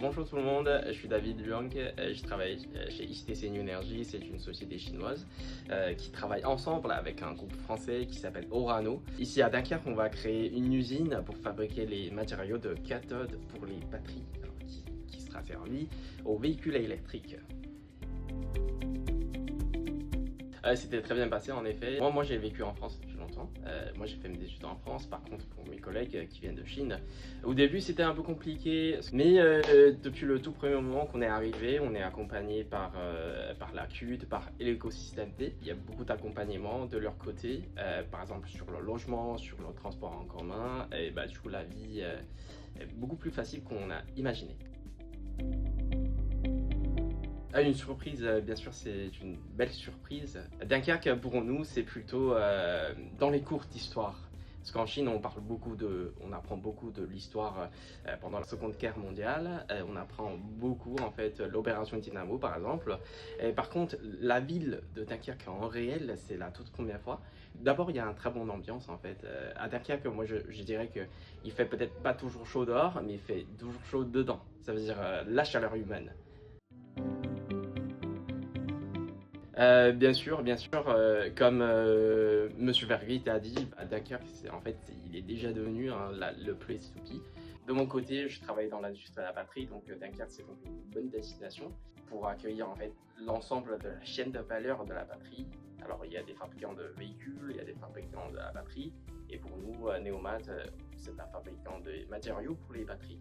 Bonjour tout le monde, je suis David Luang, je travaille chez ITC New Energy, c'est une société chinoise qui travaille ensemble avec un groupe français qui s'appelle Orano. Ici à Dunkerque, on va créer une usine pour fabriquer les matériaux de cathode pour les batteries, qui sera servie aux véhicules électriques. C'était très bien passé en effet. Moi j'ai vécu en France depuis longtemps. Moi j'ai fait mes études en France. Par contre pour mes collègues qui viennent de Chine, au début c'était un peu compliqué. Mais depuis le tout premier moment qu'on est arrivé, on est accompagné par la CUD, par l'écosystème T. Il y a beaucoup d'accompagnement de leur côté. Par exemple sur le logement, sur le transport en commun. Et du coup la vie est beaucoup plus facile qu'on a imaginé. Une surprise, bien sûr, c'est une belle surprise. Dunkerque, pour nous, c'est plutôt dans les cours d'histoire. Parce qu'en Chine, on apprend beaucoup de l'histoire pendant la Seconde Guerre mondiale. On apprend beaucoup, en fait, l'opération Dynamo, par exemple. Et par contre, la ville de Dunkerque en réel, c'est la toute première fois. D'abord, il y a un très bon ambiance, en fait. À Dunkerque, moi, je dirais qu'il fait peut-être pas toujours chaud dehors, mais il fait toujours chaud dedans. Ça veut dire la chaleur humaine. Bien sûr, comme Monsieur Vergrit a dit, Dunkerque, il est déjà devenu le place to be. De mon côté, je travaille dans l'industrie de la batterie, donc Dunkerque, c'est donc une bonne destination pour accueillir en fait l'ensemble de la chaîne de valeur de la batterie. Alors, il y a des fabricants de véhicules, il y a des fabricants de la batterie, et pour nous, Neomat, c'est un fabricant de matériaux pour les batteries.